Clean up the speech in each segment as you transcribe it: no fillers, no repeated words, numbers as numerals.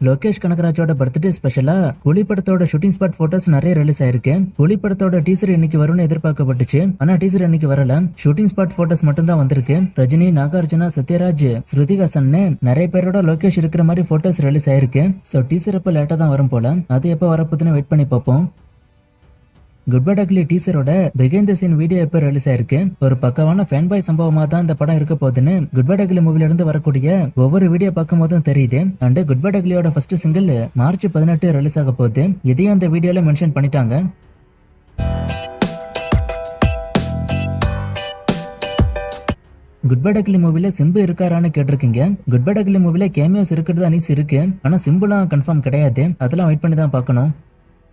Lokesh கனகராஜோட birthday ஸ்பெஷலா கூலி படத்தோட ஷூட்டிங் ஸ்பாட் போட்டோஸ் நிறைய ரிலீஸ் ஆயிருக்கு. கூலி படத்தோட டீசர் இன்னைக்கு வரும்னு எதிர்பார்க்கப்பட்டுச்சு. ஆனா டீசர் இன்னைக்கு வரல. ஷூட்டிங் ஸ்பாட் போட்டோஸ் மட்டும் தான் வந்திருக்கு. ரஜினி, நாகார்ஜுனா, சத்யராஜ், ஸ்ருதிஹாசன் நிறைய பேரோட லோகேஷ் இருக்கிற மாதிரி போட்டோஸ் ரிலீஸ் ஆயிருக்கு. சோ டீசர் எப்ப லேட்டா தான் வரும் போல. அது எப்ப வரப்போதுன்னு வெயிட் பண்ணி பார்ப்போம். குட் பை அக்லி டீசரோட பிஹைண்ட் தி சீன் வீடியோ எப்ப ரிலீஸ் ஆயிருக்கு. ஒரு பக்கவான ஃபேன் பாய் சம்பவமா தான் இந்த படம் இருக்க போகுதுன்னு குட் பை அக்லி மூவில இருந்து வரக்கூடிய ஒவ்வொரு வீடியோ பார்க்கும் போதும் தெரியுது. அண்ட் குட் பை அக்லியோட ஃபர்ஸ்ட் சிங்கிள் மார்ச் 18 ரிலீஸ் ஆக போகுது. இதையும் அந்த வீடியோல மென்ஷன் பண்ணிட்டாங்க. குட் பை அக்லி மூவில சிம்பு இருக்காரான்னு கேட்டிருக்கீங்க. குட் பை அக்லி மூவில கேமியோஸ் இருக்கிறது அனிஸ் இருக்கு. ஆனா சிம்புலாம் கன்ஃபார்ம் கிடையாது. அதெல்லாம் வெயிட் பண்ணி தான் பார்க்கணும்.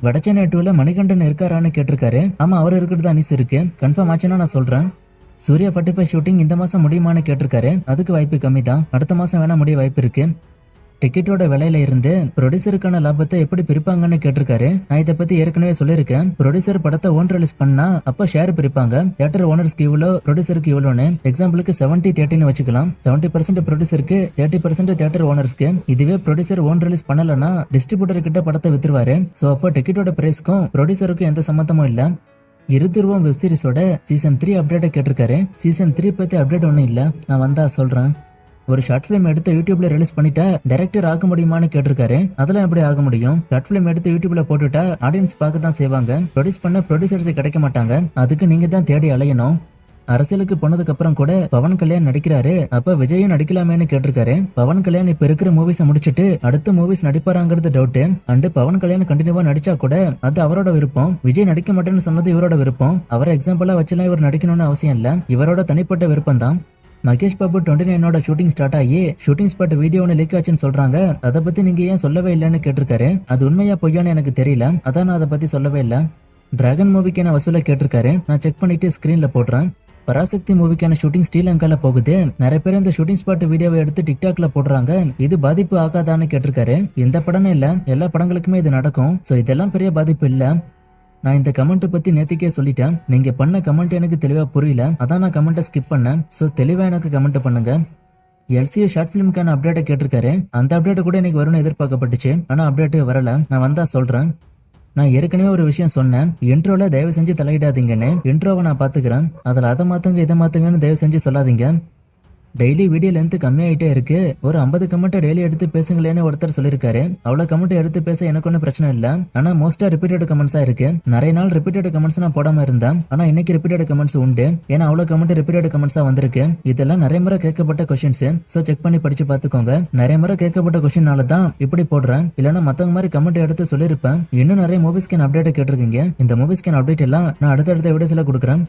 வடச்சென்னை 2ல மணிகண்டன் இருக்காரான்னு கேட்டிருக்காரு. ஆமா, அவர் இருக்கிறது அனிஸ் இருக்கு. கன்ஃபார்ம் ஆச்சுன்னா நான் சொல்றேன். சூர்யா 45 ஷூட்டிங் இந்த மாசம் முடியுமான்னு கேட்டிருக்காரு. அதுக்கு வாய்ப்பு கம்மி தான். அடுத்த மாசம் வேணா முடிய வாய்ப்பு இருக்கு. டிக்கெட்டோட விலையில இருந்து ப்ரொடியூசருக்கான லாபத்தை எப்படி பிரிப்பாங்கன்னு கேட்டிருக்காரு. நான் இதை பத்தி ஏற்கனவே சொல்லியிருக்கேன். ப்ரொடியூசர் படத்தை ஓன் ரிலீஸ் பண்ணா அப்ப ஷேர் பிரிப்பாங்க. தியேட்டர் ஓனர்ஸ்க்கு இவ்வளோ, ப்ரொடியூசருக்கு இவ்வளோன்னு. எக்ஸாம்பிளுக்கு 70-30 வச்சுக்கலாம். 70% ப்ரொடியூசருக்கு, 30% தியேட்டர் ஓனர்ஸ்க்கு. இதுவே ப்ரொடியூசர் ஓன் ரிலீஸ் பண்ணலன்னா டிஸ்ட்ரிபியூட்டர் கிட்ட படத்தை வித்துருவாரு. சோ அப்போ டிக்கெட்டோட பிரைஸ்க்கும் ப்ரொடியூசருக்கும் எந்த சம்மந்தமும் இல்ல. இருதுருவம் வெப் சீரிஸோட சீசன் 3 அப்டேட் கேட்டிருக்காரு. சீசன் 3 பத்தி அப்டேட் ஒன்னும் இல்ல, நான் வந்தா சொல்றேன். ஒரு ஷார்ட் பிலிம் எடுத்து யூடியூப்ல ரிலீஸ் பண்ணிட்டா டைரக்டர் ஆக முடியுமான்னு கேட்டிருக்காரு. அதெல்லாம் எப்படி ஆக முடியும்? ஷார்ட் பிலிம் எடுத்து யூடியூப்ல போட்டுட்டா ஆடியன்ஸ் பார்க்க தான் செய்வாங்க. ப்ரொடியூஸ் பண்ண ப்ரொடியூசர்ஸ் கிடைக்க மாட்டாங்க. அதுக்கு நீங்க தான் தேடி அலையணும். அரசியலுக்கு போனதுக்கு அப்புறம் கூட பவன் கல்யாண் நடிக்கிறாரு, அப்ப விஜயும் நடிக்கலாமேன்னு கேட்டிருக்காரு. பவன் கல்யாண் இப்ப இருக்கிற மூவிஸை முடிச்சுட்டு அடுத்த மூவிஸ் நடிப்பாராங்கிறது டவுட். அண்ட் பவன் கல்யாண் கண்டினியூவா நடிச்சா கூட அது அவரோட விருப்பம். விஜய் நடிக்க மாட்டேன்னு சொன்னது இவரோட விருப்பம். அவரை எக்ஸாம்பிளா வச்சுலாம் இவர் நடிக்கணும்னு அவசியம் இல்ல. இவரோட தனிப்பட்ட விருப்பம் தான். மகேஷ் பாபு 29 ஷூட்டிங் ஸ்டார்ட் ஆகி ஷூட்டிங் ஸ்பாட் வீடியோ ஒன்று லீக் ஆச்சுன்னு சொல்றாங்க. அதை பத்தி நீங்க ஏன் சொல்லவே இல்லைன்னு கேட்டிருக்காரு. அது உண்மையா பொய்யான்னு எனக்கு தெரியல, அதான் நான் அதை பத்தி சொல்லவே இல்லை. டிராகன் மூவிக்கான வசூலை கேட்டிருக்காரு. நான் செக் பண்ணிட்டு ஸ்கிரீன்ல போடுறேன். பராசக்தி மூவிக்கான ஷூட்டிங் ஸ்ரீலங்கால போகுது. நிறைய பேர் இந்த ஷூட்டிங் ஸ்பாட் வீடியோவை எடுத்து டிக்டாக்ல போடுறாங்க. இது பாதிப்பு ஆகாதான்னு கேட்டிருக்காரு. இந்த படம்னு இல்ல, எல்லா படங்களுக்குமே இது நடக்கும். சோ இதெல்லாம் பெரிய பாதிப்பு இல்ல. நான் இந்த கமெண்ட் பத்தி நேத்திக்கே சொல்லிட்டேன். நீங்க பண்ண கமெண்ட் எனக்கு தெளிவா புரியல, அதான் நான் கமெண்ட்டை ஸ்கிப் பண்ணேன். சோ தெளிவா எனக்கு கமெண்ட் பண்ணுங்க. எல்சியூ ஷார்ட் பிலிம்கான அப்டேட்டை கேட்டிருக்காரு. அந்த அப்டேட் கூட எனக்கு வரும்னு எதிர்பார்க்கப்பட்டுச்சு. ஆனா அப்டேட் வரல. நான் வந்தா சொல்றேன். நான் ஏற்கனவே ஒரு விஷயம் சொன்னேன், இன்ட்ரோல தயவு செஞ்சு தலையிடாதீங்கன்னு. இன்ட்ரோவை நான் பாத்துக்கிறேன். அதுல அதை மாத்துங்க இதை மாத்துங்கன்னு தயவு செஞ்சு சொல்லாதீங்க. டெய்லி வீடியோ லென்த் கம்மியாயிட்டே இருக்கு. ஒரு 50 கமெண்ட் டெய்லி எடுத்து பேசுங்களேன்னு ஒருத்தர் சொல்லிருக்காரு. அவ்வளவு கமெண்ட் எடுத்து பேச எனக்கு ஒன்னும் பிரச்சனை இல்ல. ஆனா மோஸ்டா ரிப்பீட்டட் கமெண்ட்ஸா இருக்கு. நிறைய நாள் ரிப்பீட்டட் கமெண்ட்ஸ் நான் போடாம இருந்தேன். ஆனா இன்னைக்கு ரிப்பீட்டட் கமெண்ட்ஸ் உண்டு. ஏன்னா அவ்வளவு கமெண்ட் ரிப்பீட்டட் கமெண்ட்ஸா வந்திருக்கு. இதெல்லாம் நிறைய முறை கேட்கப்பட்ட கொஸ்டின்ஸ். சோ செக் பண்ணி படிச்சு பாத்துக்கோங்க. நிறைய முறை கேட்கப்பட்ட கொஸ்டினால தான் இப்படி போடுறேன். இல்லன்னா மத்தவங்க மாதிரி கமெண்ட் எடுத்து சொல்லிருப்பேன். இன்னும் நிறைய மூவிஸ்கான அப்டேட் கேட்டிருக்கீங்க. இந்த மூவிஸ்கான அப்டேட் எல்லாம் நான் அடுத்தடுத்த வீடியோஸ்ல கொடுக்குறேன்.